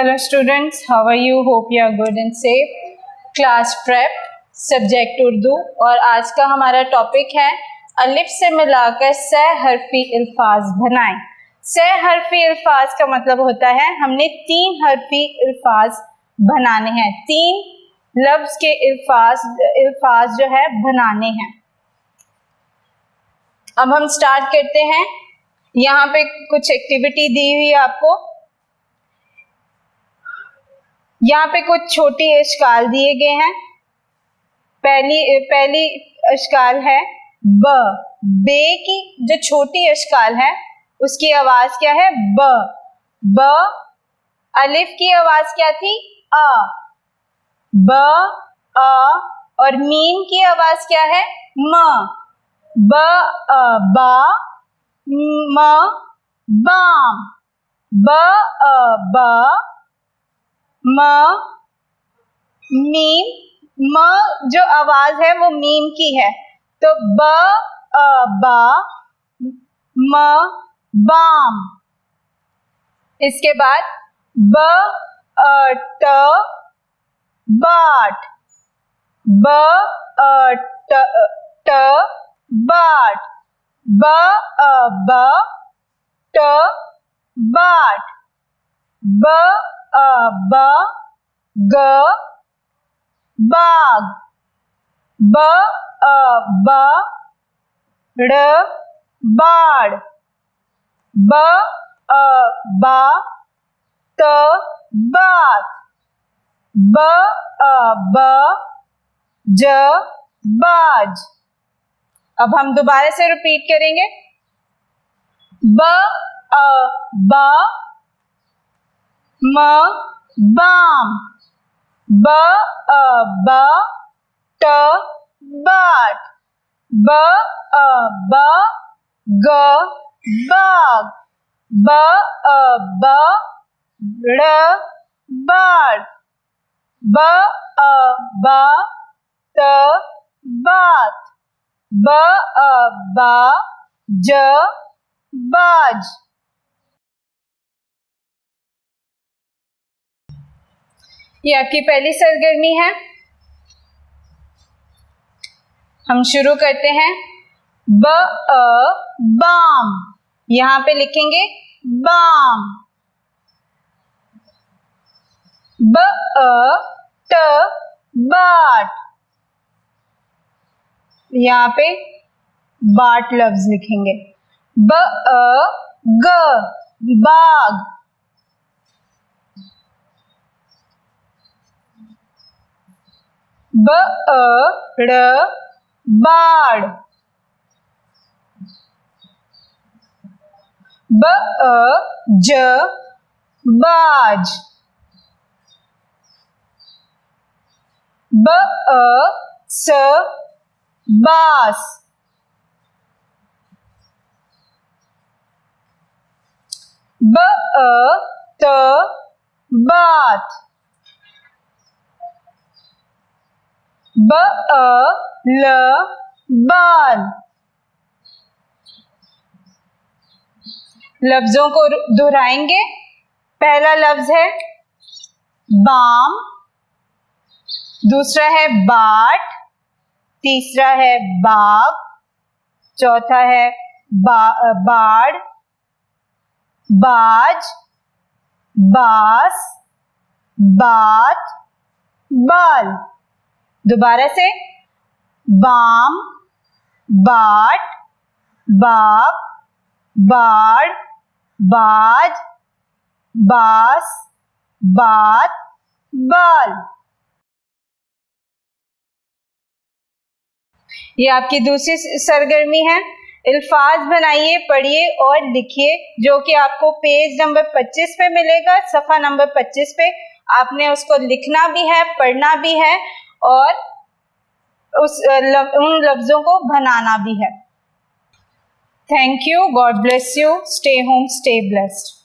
Hello students, how are you? Hope you are good and safe. Class prep, subject Urdu और आज का हमारा topic है अलिफ से मिलाकर सह हरफी अल्फाज बनाएं। सह हरफी अल्फाज का मतलब होता है हमने 3 हरफी अल्फाज बनाने हैं, 3 लफ्ज के अल्फाज जो है बनाने हैं। अब हम स्टार्ट करते हैं। यहाँ पे कुछ एक्टिविटी दी हुई है आपको। यहाँ पे कुछ छोटी अशकाल दिए गए हैं। पहली अशकाल है ब। बे की जो छोटी अशकाल है उसकी आवाज क्या है? ब। ब। अलिफ की आवाज क्या थी? अ। ब अ। और मीम की आवाज क्या है? म। ब अ बा, म बाम। ब अ बा, म मीम। म जो आवाज है वो मीम की है, तो ब अ बा, म बाम। इसके बाद ब अ ट बाट। ब अ ट बाट। ब अ ब ट बाट। ब अ ब ग बाग। ब अ ब ड़ बाड़। ब अ बा त बात। ब अ ब ज बाज। अब हम दोबारा से रिपीट करेंगे। ब अ बा, म बाम। ब अ ब ट बाट। ब अ ब ग बाग। ब अ ब ड़ बाड़। ब अ ब त बात। ब अ ब ज बाज। ये आपकी पहली सरगर्मी है। हम शुरू करते हैं। ब अ बाम, यहां पे लिखेंगे बाम। ब अ ट बाट, यहां पे बाट लफ्ज लिखेंगे। ब अ ग बाग। ब अ ड़ बाड़। ब अ ज बाज। ब अ स बास। ब अ त बात। ब अ ल बाल। लफ्जों को दोहराएंगे। पहला लफ्ज है बाम, दूसरा है बाट, तीसरा है बाग, चौथा है बाड़, बाज, बास, बात, बाल। दोबारा से बाम, बाट, बाग, बाड़, बाज, बास, बात, बाल। ये आपकी दूसरी सरगर्मी है। अल्फाज बनाइए, पढ़िए और लिखिए, जो कि आपको पेज नंबर 25 पे मिलेगा, सफ़ा नंबर 25 पे। आपने उसको लिखना भी है, पढ़ना भी है और उन लफ्जों को बनाना भी है। Thank you, God bless you, stay home, stay blessed.